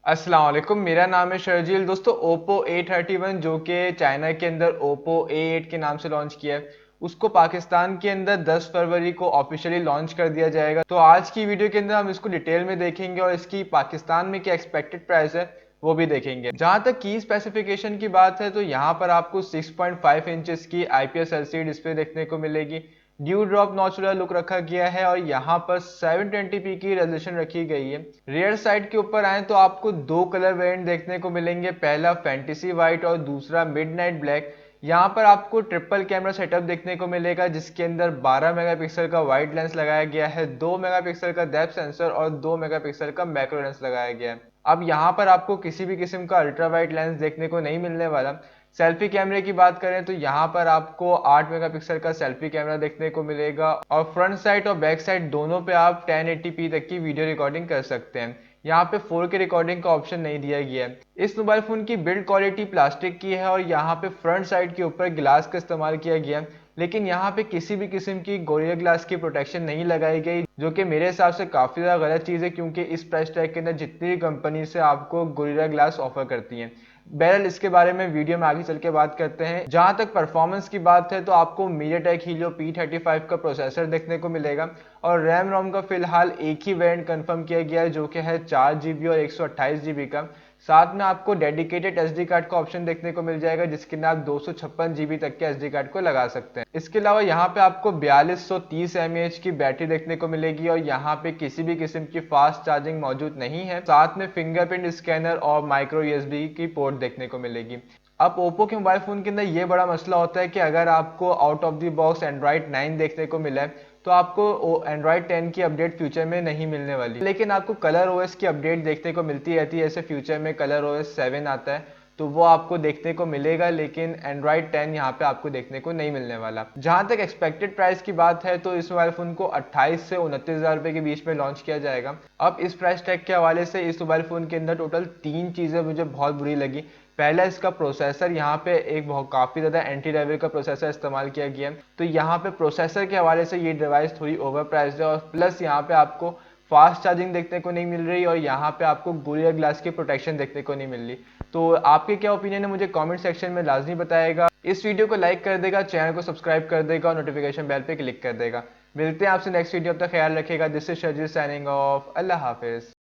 अस्सलाम वालेकुम, मेरा नाम है शर्जील। दोस्तों, ओप्पो A31 जो कि चाइना के अंदर ओप्पो A8 के नाम से लॉन्च किया है, उसको पाकिस्तान के अंदर 10 फरवरी को ऑफिशियली लॉन्च कर दिया जाएगा। तो आज की वीडियो के अंदर हम इसको डिटेल में देखेंगे और इसकी पाकिस्तान में क्या एक्सपेक्टेड प्राइस है वो भी देखेंगे। जहां तक की स्पेसिफिकेशन की बात है तो यहाँ पर आपको 6.5 इंचेस की IPS LCD डिस्प्ले देखने को मिलेगी। ड्यू ड्रॉप नॉचुरल लुक रखा गया है और यहाँ पर 720p की रेजोल्यूशन रखी गई है। रियर साइड के ऊपर आए तो आपको दो कलर वेरिएंट देखने को मिलेंगे, पहला फैंटेसी व्हाइट और दूसरा मिडनाइट ब्लैक। यहाँ पर आपको ट्रिपल कैमरा सेटअप देखने को मिलेगा जिसके अंदर 12 मेगापिक्सल का वाइड लेंस लगाया गया है, 2 मेगापिक्सल का डेप्थ सेंसर और 2 मेगापिक्सल का मैक्रो लेंस लगाया गया है। अब यहाँ पर आपको किसी भी किस्म का अल्ट्रा वाइड लेंस देखने को नहीं मिलने वाला। सेल्फी कैमरे की बात करें तो यहाँ पर आपको 8 मेगापिक्सल का सेल्फी कैमरा देखने को मिलेगा और फ्रंट साइड और बैक साइड दोनों पे आप 1080p तक की वीडियो रिकॉर्डिंग कर सकते हैं। यहाँ पे 4K रिकॉर्डिंग का ऑप्शन नहीं दिया गया है। इस मोबाइल फोन की बिल्ड क्वालिटी प्लास्टिक की है और यहाँ पे फ्रंट साइड के ऊपर ग्लास का इस्तेमाल किया गया है, लेकिन यहाँ पे किसी भी किस्म की गोरिल्ला ग्लास की प्रोटेक्शन नहीं लगाई गई, जो कि मेरे हिसाब से काफी ज्यादा गलत चीज है क्योंकि इस प्राइस टैग के अंदर जितनी भी कंपनी से आपको गोरिल्ला ग्लास ऑफर करती हैं। बहरहाल इसके बारे में वीडियो में आगे चल के बात करते हैं। जहां तक परफॉर्मेंस की बात है तो आपको MediaTek Helio P35 का प्रोसेसर देखने को मिलेगा और रैम रोम का फिलहाल एक ही वेरिएंट कंफर्म किया गया है जो कि है 4 GB और 128 GB का। साथ में आपको डेडिकेटेड SD कार्ड का ऑप्शन देखने को मिल जाएगा जिसके अंदर आप 256 GB तक के SD कार्ड को लगा सकते हैं। इसके अलावा यहाँ पे आपको 4230 mAh की बैटरी देखने को मिलेगी और यहाँ पे किसी भी किस्म की फास्ट चार्जिंग मौजूद नहीं है। साथ में फिंगरप्रिंट स्कैनर और माइक्रो USB की पोर्ट देखने को मिलेगी। अब ओप्पो के मोबाइल फोन के अंदर ये बड़ा मसला होता है कि अगर आपको out of the box Android 9 देखने को मिला है तो आपको एंड्रॉइड 10 की अपडेट फ्यूचर में नहीं मिलने वाली, लेकिन आपको कलर ओएस की अपडेट देखने को मिलती रहती है। जैसे फ्यूचर में कलर ओएस 7 आता है तो वो आपको देखने को मिलेगा, लेकिन एंड्रॉइड 10 यहाँ पे आपको देखने को नहीं मिलने वाला। जहां तक एक्सपेक्टेड प्राइस की बात है तो इस मोबाइल फोन को 28 से 29 हज़ार रुपए के बीच में लॉन्च किया जाएगा। अब इस प्राइस टैग के हवाले से इस मोबाइल फोन के अंदर टोटल 3 चीजें मुझे बहुत बुरी लगी। पहला, इसका प्रोसेसर, यहाँ पे एक बहुत काफी ज्यादा एंटी लेवल का प्रोसेसर इस्तेमाल किया गया है, तो यहाँ पे प्रोसेसर के हवाले से ये डिवाइस थोड़ी ओवर प्राइस्ड है और प्लस यहाँ पे आपको फास्ट चार्जिंग देखने को नहीं मिल रही और यहाँ पे आपको गोरिल्ला ग्लास की प्रोटेक्शन देखने को नहीं मिल रही। तो आपके क्या ओपिनियन है मुझे कमेंट सेक्शन में लाजमी बताएगा। इस वीडियो को लाइक कर देगा, चैनल को सब्सक्राइब कर देगा और नोटिफिकेशन बेल पे क्लिक कर देगा। मिलते हैं आपसे नेक्स्ट वीडियो, तक ख्याल रखेगा। This is Sharjeel signing off. Allah Hafiz.